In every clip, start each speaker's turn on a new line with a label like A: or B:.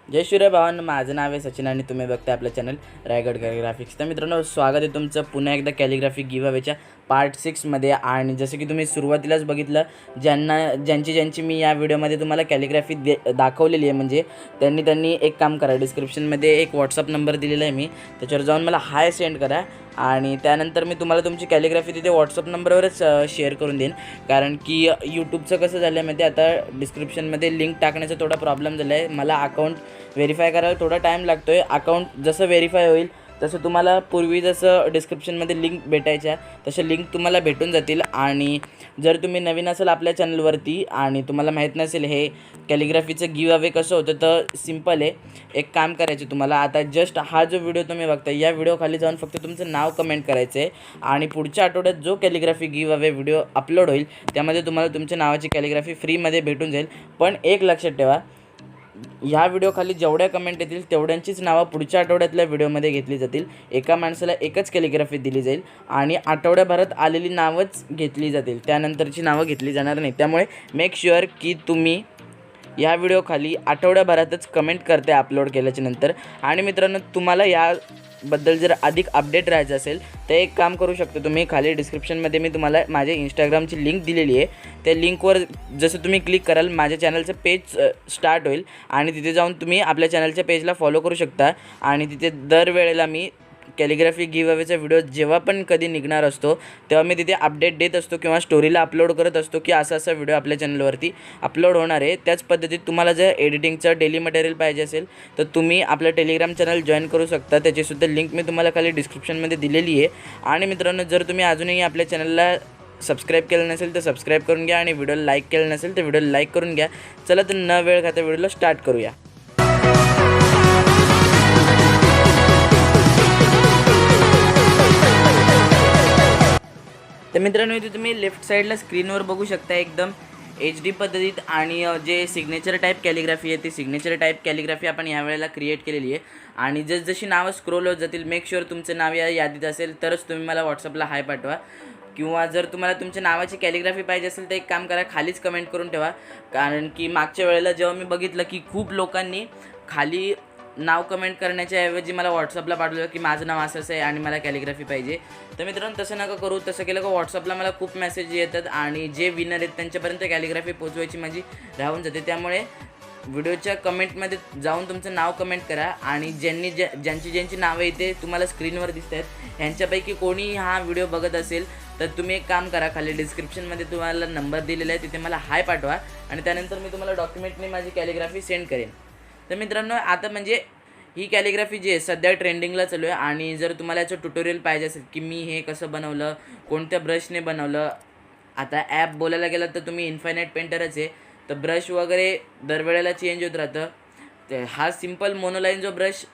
A: जय शिवराय भावांनो, माझं नाव आहे सचिन आणि तुम्ही बघताय आपलं चॅनल रायगड कॅलिग्राफिक्स। तर मित्रांनो, स्वागत आहे तुमचं पुन्हा एकदा कॅलिग्राफी गिव्ह अवेच्या पार्ट 6 मध्ये। आणि जसं की तुम्ही सुरुवातीलाच बघितलं, ज्यांची मी या व्हिडिओमध्ये तुम्हाला कॅलिग्राफी दाखवलेली आहे, म्हणजे त्यांनी एक काम करा, डिस्क्रिप्शनमध्ये एक व्हॉट्सअप नंबर दिलेला आहे मी, त्याच्यावर जाऊन मला हाय सेंड करा आणि त्यानंतर मी तुम्हाला तुमची कॅलिग्राफी तिथे व्हॉट्सअप नंबरवरच शेअर करून देईन। कारण की यूट्यूबचं कसं झालं आहे माहिती आहे, आता डिस्क्रिप्शनमध्ये लिंक टाकण्याचा थोडा प्रॉब्लेम झाला आहे। मला अकाउंट व्हेरीफाय करायला थोडा टाईम लागतो आहे। अकाउंट जसं व्हेरीफाय होईल तसं तुम्हाला पूर्वी जसं डिस्क्रिप्शनमध्ये लिंक भेटायच्या तशा लिंक तुम्हाला भेटून जातील। आणि जर तुम्ही नवीन असाल आपल्या चॅनलवरती आणि तुम्हाला माहीत नसेल हे कॅलिग्राफीचं गिव्ह अवे कसं होतं, तर सिम्पल आहे, एक काम करायचं तुम्हाला। आता जस्ट हा जो व्हिडिओ तुम्ही बघता, या व्हिडिओ खाली जाऊन फक्त तुमचं नाव कमेंट करायचं आहे आणि पुढच्या आठवड्यात जो calligraphy give away video upload होईल त्यामध्ये तुम्हाला तुमच्या नावाची कॅलिग्राफी फ्रीमध्ये भेटून जाईल। पण एक लक्षात ठेवा, ह्या व्हिडिओ खाली जेवढ्या कमेंट येतील तेवढ्यांचीच नावं पुढच्या आठवड्यातल्या व्हिडिओमध्ये घेतली जातील। एका माणसाला एकच कॅलिग्राफी दिली जाईल आणि आठवड्याभरात आलेली नावंच घेतली जातील, त्यानंतरची नावं घेतली जाणार नाही। त्यामुळे मेक शुअर की तुम्ही या व्हिडिओ खाली आठवड्याभरातच कमेंट करते अपलोड केल्याच्यानंतर। आणि मित्रांनो, तुम्हाला याबद्दल जर अधिक अपडेट राहायचं असेल तर एक काम करू शकता तुम्ही, खाली डिस्क्रिप्शनमध्ये मी तुम्हाला माझ्या इंस्टाग्रामची लिंक दिलेली आहे, त्या लिंकवर जसं तुम्ही क्लिक कराल माझ्या चॅनलचं पेज स्टार्ट होईल आणि तिथे जाऊन तुम्ही आपल्या चॅनलच्या पेजला फॉलो करू शकता। आणि तिथे दरवेळेला मी कॅलिग्राफी गिव्ह अवेचा व्हिडिओ जेव्हा पण कधी निघणार असतो तेव्हा मी तिथे अपडेट देत असतो किंवा स्टोरीला अपलोड करत असतो की असा व्हिडिओ आपल्या चॅनलवरती अपलोड होणार आहे। त्याच पद्धतीत तुम्हाला जर एडिटिंगचं डेली मटेरियल पाहिजे असेल तर तुम्ही आपलं टेलिग्राम चॅनल जॉईन करू शकता, त्याचीसुद्धा लिंक मी तुम्हाला खाली डिस्क्रिप्शनमध्ये दिलेली आहे। आणि मित्रांनो, जर तुम्ही अजूनही आपल्या चॅनलला सबस्क्राईब केलं नसेल तर सबस्क्राईब करून घ्या आणि व्हिडिओला लाईक केलं नसेल तर व्हिडिओला लाईक करून घ्या। चला तर न वेळ घालता व्हिडिओला स्टार्ट करूया। तर मित्रांनो, इथे तुम्ही लेफ्ट साईडला स्क्रीनवर बघू शकता एकदम HD पद्धतीत आणि जे सिग्नेचर टाईप कॅलिग्राफी आहे ती सिग्नेचर टाईप कॅलिग्राफी आपण यावेळेला क्रिएट केलेली आहे। आणि जशी नावं स्क्रोल होत जातील, मेक शुअर तुमचं नाव या यादीत असेल तरच तुम्ही मला व्हॉट्सअपला हाय पाठवा। किंवा जर तुम्हाला तुमच्या नावाची कॅलिग्राफी पाहिजे असेल तर एक काम करा, खालीच कमेंट करून ठेवा। कारण की मागच्या वेळेला जेव्हा मी बघितलं की खूप लोकांनी खाली नाव कमेंट करण्याच्या ऐवजी मला व्हॉट्सअपला पाठवलं की माझं नाव असं आहे आणि मला कॅलिग्राफी पाहिजे। तर मित्रांनो, तसं नका करू। तसं केलं का व्हॉट्सअपला मला खूप मेसेज येतात आणि जे विनर आहेत त्यांच्यापर्यंत कॅलिग्राफी पोचवायची माझी राहून जाते। त्यामुळे व्हिडिओच्या कमेंटमध्ये जाऊन तुमचं नाव कमेंट करा आणि ज्यांची नावं इथे तुम्हाला स्क्रीनवर दिसत आहेत ह्यांच्यापैकी कोणी हा व्हिडिओ बघत असेल तर तुम्ही एक काम करा, खाली डिस्क्रिप्शनमध्ये तुम्हाला नंबर दिलेला आहे, तिथे मला हाय पाठवा आणि त्यानंतर मी तुम्हाला डॉक्युमेंटने माझी कॅलिग्राफी सेंड करेन। तर मित्रांनो, आता म्हणजे ही कॅलिग्राफी जी आहे सध्या ट्रेंडिंगला चालू आहे आणि जर तुम्हाला याचं ट्युटोरियल पाहिजे असेल की मी हे कसं बनवलं, कोणत्या ब्रशने बनवलं, आता ॲप बोलायला गेलं तर तुम्ही इन्फायनाईट पेंटरच आहे, तर ब्रश वगैरे दरवेळेला चेंज होत राहतं। तर हा सिम्पल मोनोलाईन जो ब्रश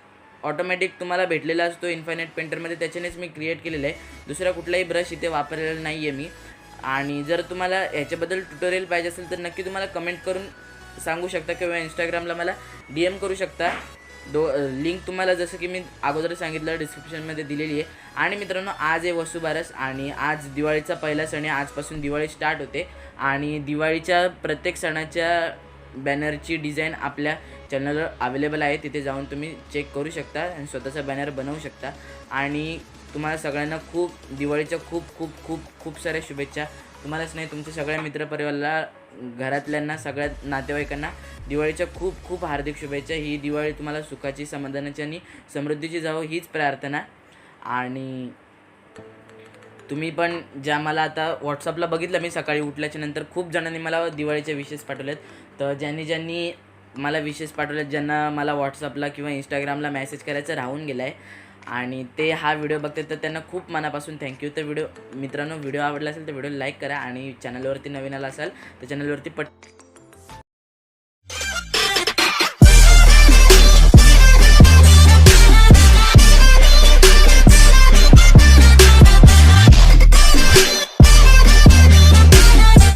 A: ऑटोमॅटिक तुम्हाला भेटलेला असतो इन्फायनाईट पेंटरमध्ये, त्याच्यानेच मी क्रिएट केलेलं आहे, दुसरा कुठलाही ब्रश इथे वापरलेला नाही आहे मी। आणि जर तुम्हाला याच्याबद्दल ट्युटोरियल पाहिजे असेल तर नक्की तुम्हाला कमेंट करून सांगू शकता किंवा इंस्टाग्रामला मला DM करू शकता। लिंक तुम्हाला जसं की मी अगोदर सांगितलं डिस्क्रिप्शनमध्ये दिलेली आहे। आणि मित्रांनो, आज आहे वसुबारस आणि आज दिवाळीचा पहिला सण आहे, आजपासून दिवाळी स्टार्ट होते आणि दिवाळीच्या प्रत्येक सणाच्या बॅनरची डिझाईन आपल्या चॅनलवर अवेलेबल आहे, तिथे जाऊन तुम्ही चेक करू शकता आणि स्वतःचा बॅनर बनवू शकता। आणि तुम्हाला सगळ्यांना दिवाळीच्या खूप साऱ्या शुभेच्छा, तुम्हालाच नाही तुमच्या सगळ्या मित्रपरिवाराला, घरातल्यांना, सगळ्या नातेवाईकांना दिवाळीच्या खूप हार्दिक शुभेच्छा। ही दिवाळी तुम्हाला सुखाची, समाधानाची आणि समृद्धीची जावो हीच प्रार्थना। आणि तुम्ही पण ज्या मला आता व्हॉट्सअपला बघितलं मी सकाळी उठल्याच्यानंतर खूप जणांनी मला दिवाळीचे विशेष पाठवलेत, तर ज्यांनी मला विशेष पाठवलेत, ज्यांना मला व्हॉट्सअपला किंवा इंस्टाग्रामला मेसेज करायचं राहून गेलं आहे आणि ते हा व्हिडिओ बघतात तर त्यांना खूप मनापासून थँक्यू। तर मित्रांनो, व्हिडिओ आवडला असेल तर व्हिडिओ लाईक करा आणि चॅनलवरती नवीन आला असाल तर चॅनलवरती